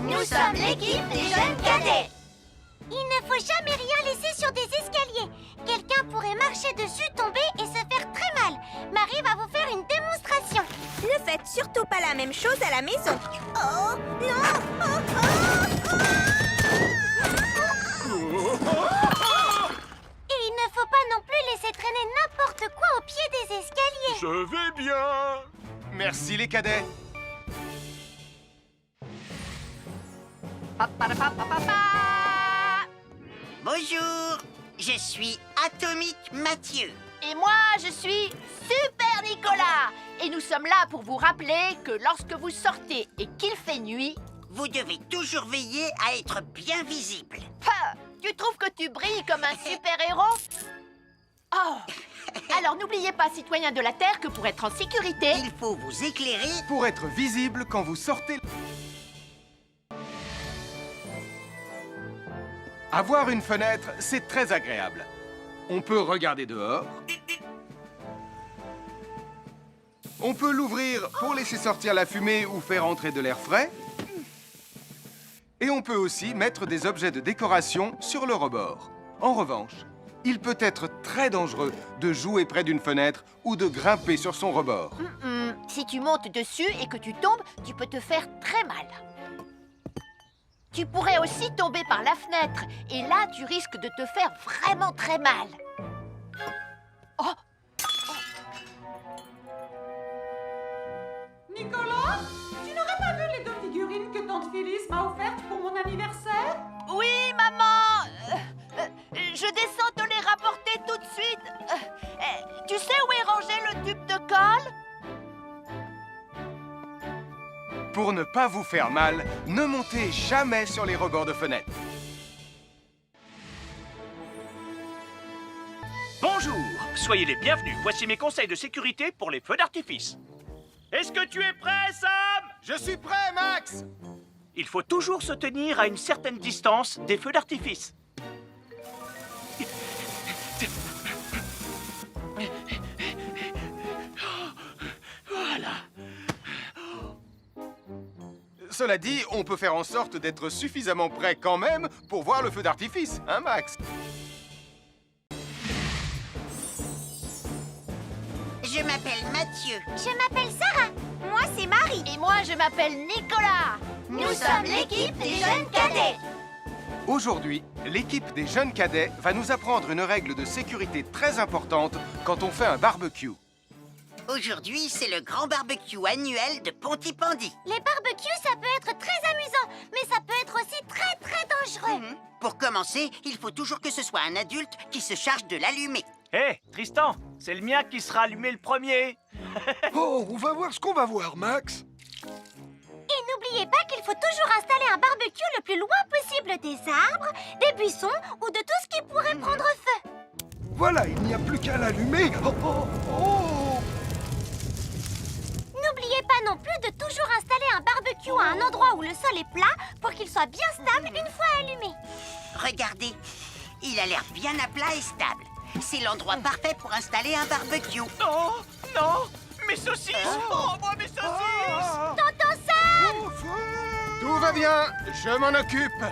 Nous sommes l'équipe des jeunes cadets. Il ne faut jamais rien laisser sur des escaliers. Quelqu'un pourrait marcher dessus, tomber et se faire très mal. Marie va vous faire une démonstration. Ne faites surtout pas la même chose à la maison. Oh, non! Et il ne faut pas non plus laisser traîner n'importe quoi au pied des escaliers. Je vais bien. Merci les cadets. Bonjour, je suis Atomique Mathieu. Et moi, je suis Super Nicolas. Et nous sommes là pour vous rappeler que lorsque vous sortez et qu'il fait nuit... Vous devez toujours veiller à être bien visible. Tu trouves que tu brilles comme un super-héros? Oh! Alors n'oubliez pas, citoyens de la Terre, que pour être en sécurité... Il faut vous éclairer pour être visible quand vous sortez. Avoir une fenêtre, c'est très agréable. On peut regarder dehors. On peut l'ouvrir pour laisser sortir la fumée ou faire entrer de l'air frais. Et on peut aussi mettre des objets de décoration sur le rebord. En revanche, il peut être très dangereux de jouer près d'une fenêtre ou de grimper sur son rebord. Si tu montes dessus et que tu tombes, tu peux te faire très mal. Tu pourrais aussi tomber par la fenêtre. Et là, tu risques de te faire vraiment très mal. Oh! Nicolas, tu n'aurais pas vu les 2 figurines que tante Phyllis m'a offertes pour mon anniversaire? Oui, maman! Je descends te les rapporter tout de suite. Tu sais où est rangé le tube de colle? Pour ne pas vous faire mal, ne montez jamais sur les rebords de fenêtres. Bonjour, soyez les bienvenus. Voici mes conseils de sécurité pour les feux d'artifice. Est-ce que tu es prêt, Sam? Je suis prêt, Max! Il faut toujours se tenir à une certaine distance des feux d'artifice. Voilà. Cela dit, on peut faire en sorte d'être suffisamment prêt quand même pour voir le feu d'artifice, hein, Max? Je m'appelle Mathieu. Je m'appelle Sarah. Moi, c'est Marie. Et moi, je m'appelle Nicolas. Nous sommes l'équipe des jeunes cadets. Aujourd'hui, l'équipe des jeunes cadets va nous apprendre une règle de sécurité très importante quand on fait un barbecue. Aujourd'hui, c'est le grand barbecue annuel de Pontypandy. Les barbecues, ça peut être très amusant, mais ça peut être aussi très très dangereux. Pour commencer, il faut toujours que ce soit un adulte qui se charge de l'allumer. Hé, Tristan, c'est le mien qui sera allumé le premier. Oh, on va voir ce qu'on va voir, Max. Et n'oubliez pas qu'il faut toujours installer un barbecue le plus loin possible des arbres, des buissons ou de tout ce qui pourrait prendre feu. Voilà, il n'y a plus qu'à l'allumer. Oh, oh, oh. N'oubliez pas non plus de toujours installer un barbecue à un endroit où le sol est plat pour qu'il soit bien stable une fois allumé. Regardez, il a l'air bien à plat et stable. C'est l'endroit parfait pour installer un barbecue. Oh, non, mes saucisses! Oh, moi, mes saucisses! Tonton Sam! Tout va bien, je m'en occupe.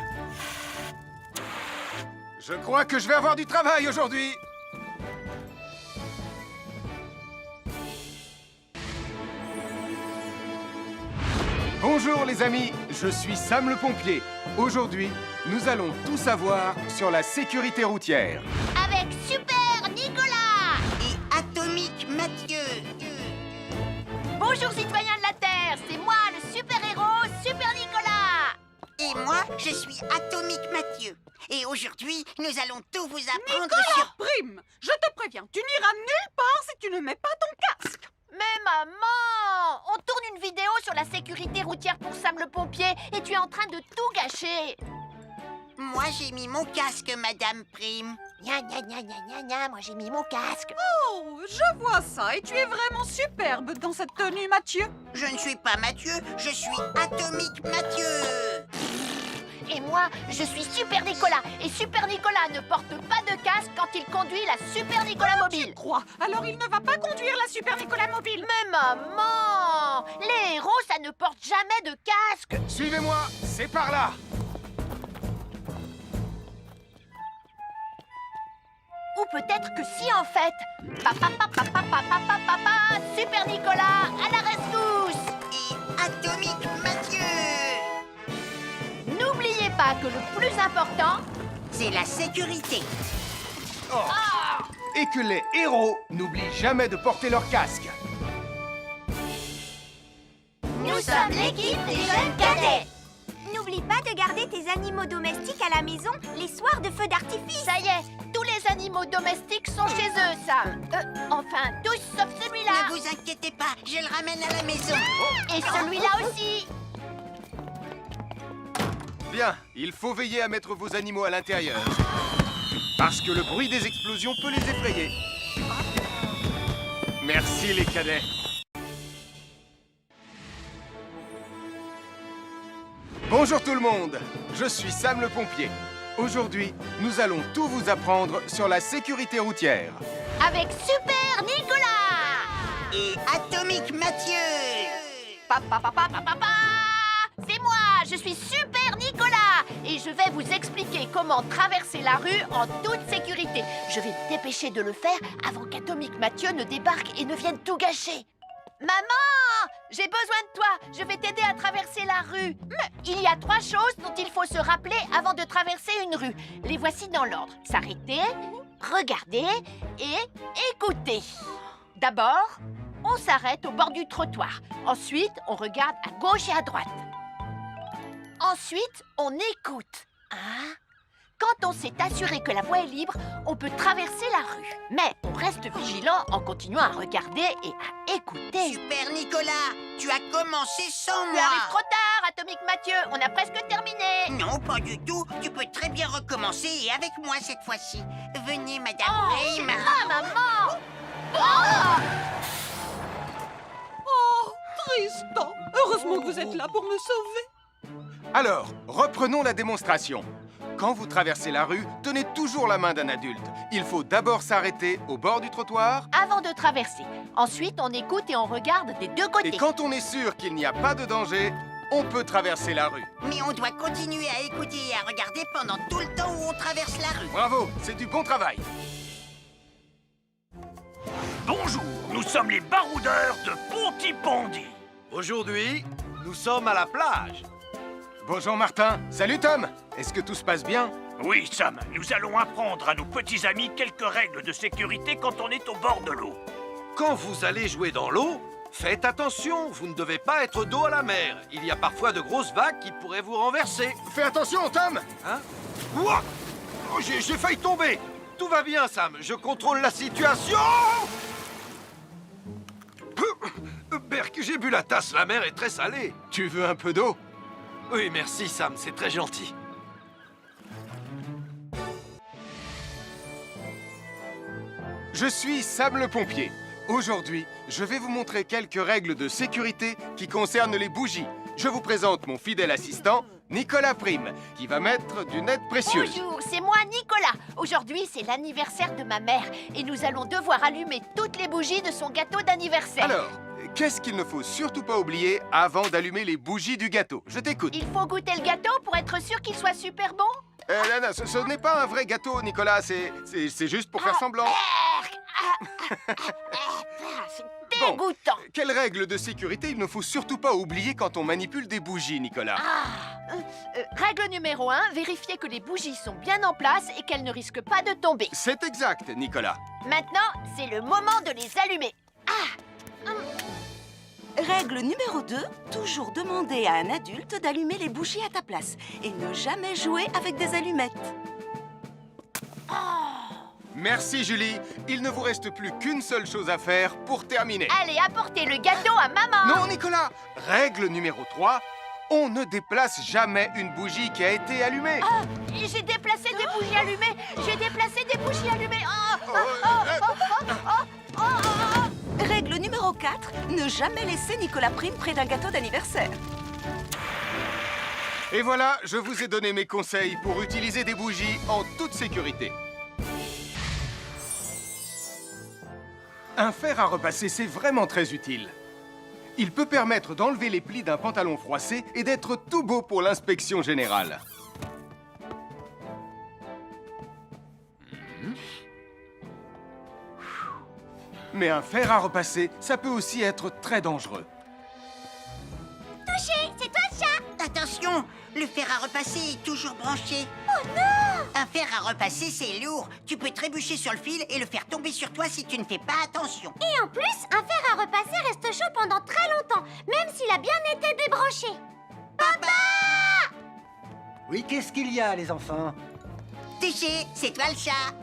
Je crois que je vais avoir du travail aujourd'hui. Bonjour les amis, je suis Sam le pompier. Aujourd'hui, nous allons tout savoir sur la sécurité routière. Avec Super Nicolas! Et Bonjour citoyens de la Terre, c'est moi le super-héros Super Nicolas. Et moi, je suis Atomique Mathieu. Et aujourd'hui, nous allons tout vous apprendre Nicolas sur... Prime, je te préviens, tu n'iras nulle part si tu ne mets pas ton casque. Mais maman, on tourne une vidéo sur la sécurité routière pour Sam le pompier et tu es en train de tout gâcher. Moi, j'ai mis mon casque, Madame Prime. Gna gna gna gna gna gna, moi j'ai mis mon casque. Oh, je vois ça et tu es vraiment superbe dans cette tenue, Mathieu. Je ne suis pas Mathieu, je suis Atomique Mathieu. Et moi, je suis Super Nicolas. Et Super Nicolas ne porte pas de casque quand il conduit la Super Nicolas Mobile. Tu crois? Alors il ne va pas conduire la Super Nicolas Mobile. Mais maman, les héros, ça ne porte jamais de casque. Suivez-moi, c'est par là. Ou peut-être que si en fait. Papa, papa, papa, papa, papa, Super Nicolas, à la rescousse. Et Atomique Mathieu. N'oubliez pas que le plus important, c'est la sécurité. Et que les héros n'oublient jamais de porter leur casque. Nous sommes l'équipe des jeunes cadets. N'oublie pas de garder tes animaux domestiques à la maison les soirs de feu d'artifice. ça y est, tous les animaux domestiques sont chez eux, Sam. Enfin, tous sauf celui-là. Ne vous inquiétez pas, je le ramène à la maison. Et celui-là aussi. Bien, il faut veiller à mettre vos animaux à l'intérieur. Parce que le bruit des explosions peut les effrayer. Merci les cadets. Bonjour tout le monde, je suis Sam le pompier. Aujourd'hui, nous allons tout vous apprendre sur la sécurité routière. Avec Super Nicolas. Et Atomique Mathieu. Papa, papa, papa, papa. C'est moi, je suis Super Nicolas. Et je vais vous expliquer comment traverser la rue en toute sécurité. Je vais me dépêcher de le faire avant qu'Atomique Mathieu ne débarque et ne vienne tout gâcher. Maman, j'ai besoin de toi. Je vais t'aider à traverser la rue. Mais il y a 3 choses dont il faut se rappeler avant de traverser une rue. Les voici dans l'ordre. S'arrêter, regarder et écouter. D'abord, on s'arrête au bord du trottoir. Ensuite, on regarde à gauche et à droite. Ensuite, on écoute. Hein? Quand on s'est assuré que la voie est libre, on peut traverser la rue. Mais on reste vigilant en continuant à regarder et à écouter. Super Nicolas, tu as commencé sans Tu moi. arrives trop tard, Atomique Mathieu. On a presque terminé. Non, pas du tout. Tu peux très bien recommencer et avec moi cette fois-ci. Venez, Madame Prime. Ah, maman. Oh! Oh, Tristan. Heureusement que vous êtes là pour me sauver. Alors, reprenons la démonstration. Quand vous traversez la rue, tenez toujours la main d'un adulte. Il faut d'abord s'arrêter au bord du trottoir. Avant de traverser. Ensuite, on écoute et on regarde des deux côtés. Et quand on est sûr qu'il n'y a pas de danger, on peut traverser la rue. Mais on doit continuer à écouter et à regarder pendant tout le temps où on traverse la rue. Bravo, c'est du bon travail. Bonjour, nous sommes les baroudeurs de Pontypandy. Aujourd'hui, nous sommes à la plage. Bonjour Martin. Salut Tom. Est-ce que tout se passe bien? Oui, Sam, nous allons apprendre à nos petits amis quelques règles de sécurité quand on est au bord de l'eau. Quand vous allez jouer dans l'eau, faites attention, vous ne devez pas être dos à la mer. Il y a parfois de grosses vagues qui pourraient vous renverser. Fais attention, Tom. Hein? Ouah! Oh, j'ai failli tomber. Tout va bien, Sam, je contrôle la situation. Berk, j'ai bu la tasse, la mer est très salée. Tu veux un peu d'eau? Oui, merci, Sam, c'est très gentil. Je suis Sam le pompier. Aujourd'hui, je vais vous montrer quelques règles de sécurité qui concernent les bougies. Je vous présente mon fidèle assistant, Nicolas Prime, qui va mettre d'une aide précieuse. Bonjour, c'est moi Nicolas. Aujourd'hui, c'est l'anniversaire de ma mère et nous allons devoir allumer toutes les bougies de son gâteau d'anniversaire. Alors, qu'est-ce qu'il ne faut surtout pas oublier avant d'allumer les bougies du gâteau? Je t'écoute. Il faut goûter le gâteau pour être sûr qu'il soit super bon. Non, ce n'est pas un vrai gâteau, Nicolas. C'est juste pour faire semblant. C'est dégoûtant. Quelles règles de sécurité il ne faut surtout pas oublier quand on manipule des bougies, Nicolas? Règle numéro 1, vérifier que les bougies sont bien en place et qu'elles ne risquent pas de tomber. C'est exact, Nicolas. Maintenant, c'est le moment de les allumer. Règle numéro 2, toujours demander à un adulte d'allumer les bougies à ta place et ne jamais jouer avec des allumettes. Merci, Julie. Il ne vous reste plus qu'une seule chose à faire pour terminer. Allez, apportez le gâteau à maman. Non, Nicolas! Règle numéro 3, on ne déplace jamais une bougie qui a été allumée. Ah, j'ai déplacé des bougies allumées. J'ai déplacé des bougies allumées. Règle numéro 4, ne jamais laisser Nicolas Prime près d'un gâteau d'anniversaire. Et voilà, je vous ai donné mes conseils pour utiliser des bougies en toute sécurité. Un fer à repasser, c'est vraiment très utile. Il peut permettre d'enlever les plis d'un pantalon froissé et d'être tout beau pour l'inspection générale. Mais un fer à repasser, ça peut aussi être très dangereux. Touché, c'est toi le chat. Attention, le fer à repasser est toujours branché. Oh non! Un fer à repasser, c'est lourd. Tu peux trébucher sur le fil et le faire tomber sur toi si tu ne fais pas attention. Et en plus, un fer à repasser reste chaud pendant très longtemps, même s'il a bien été débranché. Papa! Oui, qu'est-ce qu'il y a, les enfants? Touché, c'est toi le chat.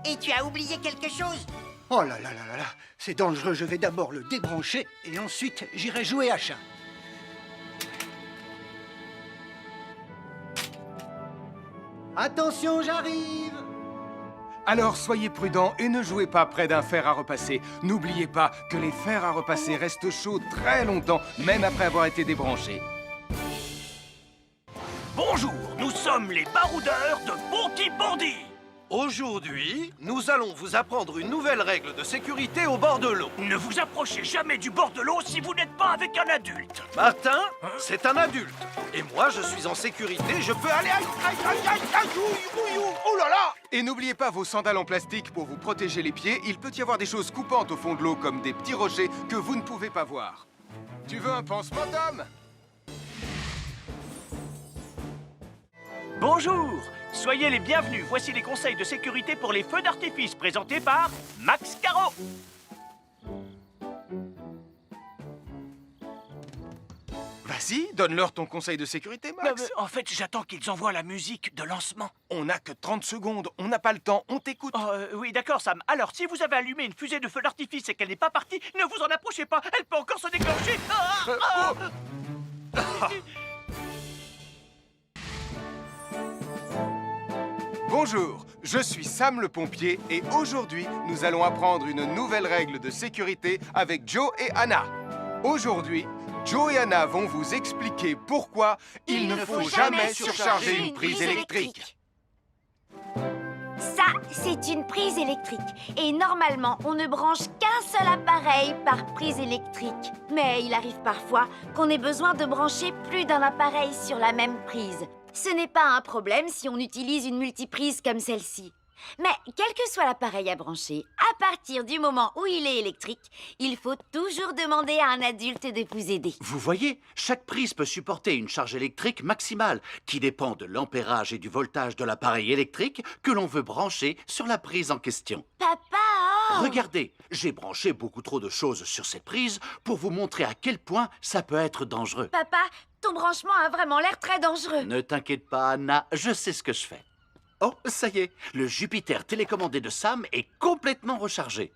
Et tu as oublié quelque chose? Oh là là là là là, c'est dangereux, je vais d'abord le débrancher et ensuite j'irai jouer à chat. Attention, j'arrive! Alors soyez prudents et ne jouez pas près d'un fer à repasser. N'oubliez pas que les fers à repasser restent chauds très longtemps, même après avoir été débranchés. Bonjour, nous sommes les baroudeurs de Bonty Bandit. Aujourd'hui, nous allons vous apprendre une nouvelle règle de sécurité au bord de l'eau. Ne vous approchez jamais du bord de l'eau si vous n'êtes pas avec un adulte. Martin, c'est un adulte. Et moi, je suis en sécurité, je peux aller... Aïe, aïe, aïe, aïe, aïe, ouïe, ouïe, oh là là! Et n'oubliez pas vos sandales en plastique pour vous protéger les pieds. Il peut y avoir des choses coupantes au fond de l'eau, comme des petits rochers que vous ne pouvez pas voir. Tu veux un pansement, Tom? Bonjour, soyez les bienvenus. Voici les conseils de sécurité pour les feux d'artifice présentés par Max Caro. Vas-y, donne-leur ton conseil de sécurité, Max. En fait, j'attends qu'ils envoient la musique de lancement. On n'a que 30 secondes, on n'a pas le temps, on t'écoute. Oui, d'accord, Sam. Alors, si vous avez allumé une fusée de feu d'artifice et qu'elle n'est pas partie, ne vous en approchez pas. Elle peut encore se déclencher. Bonjour, je suis Sam le pompier et aujourd'hui, nous allons apprendre une nouvelle règle de sécurité avec Joe et Anna. Aujourd'hui, Joe et Anna vont vous expliquer pourquoi il ne faut jamais surcharger une prise électrique. Ça, c'est une prise électrique. Et normalement, on ne branche qu'un seul appareil par prise électrique. Mais il arrive parfois qu'on ait besoin de brancher plus d'un appareil sur la même prise. Ce n'est pas un problème si on utilise une multiprise comme celle-ci. Mais quel que soit l'appareil à brancher, à partir du moment où il est électrique, il faut toujours demander à un adulte de vous aider. Vous voyez, chaque prise peut supporter une charge électrique maximale qui dépend de l'ampérage et du voltage de l'appareil électrique que l'on veut brancher sur la prise en question. Papa, oh! Regardez, j'ai branché beaucoup trop de choses sur cette prise pour vous montrer à quel point ça peut être dangereux. Papa, ton branchement a vraiment l'air très dangereux. Ne t'inquiète pas, Anna, je sais ce que je fais. Oh, ça y est, le Jupiter télécommandé de Sam est complètement rechargé.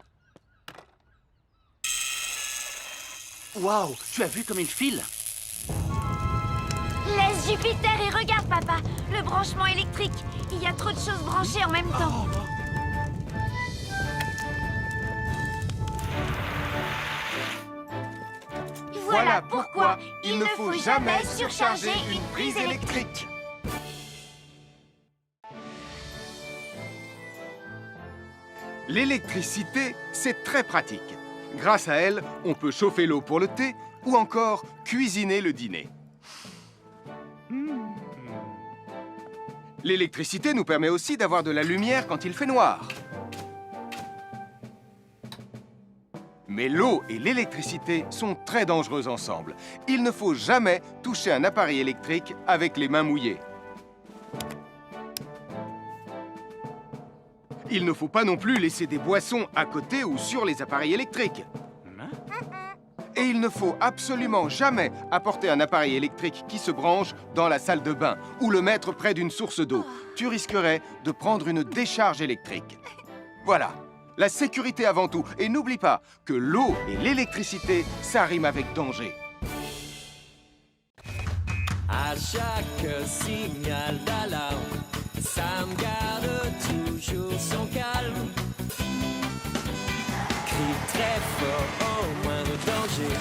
Waouh, tu as vu comme il file? Laisse Jupiter et regarde, papa. Le branchement électrique. Il y a trop de choses branchées en même temps. Voilà pourquoi il ne faut jamais surcharger une prise électrique. L'électricité, c'est très pratique. Grâce à elle, on peut chauffer l'eau pour le thé ou encore cuisiner le dîner. L'électricité nous permet aussi d'avoir de la lumière quand il fait noir. Mais l'eau et l'électricité sont très dangereuses ensemble. Il ne faut jamais toucher un appareil électrique avec les mains mouillées. Il ne faut pas non plus laisser des boissons à côté ou sur les appareils électriques. Et il ne faut absolument jamais apporter un appareil électrique qui se branche dans la salle de bain ou le mettre près d'une source d'eau. Tu risquerais de prendre une décharge électrique. Voilà, la sécurité avant tout. Et n'oublie pas que l'eau et l'électricité, ça rime avec danger. À chaque signal d'alarme, Sam garde toujours son calme. Crie très fort au moindre danger.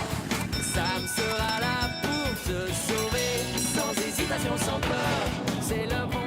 Sam sera là pour te sauver, sans hésitation, sans peur. C'est le bon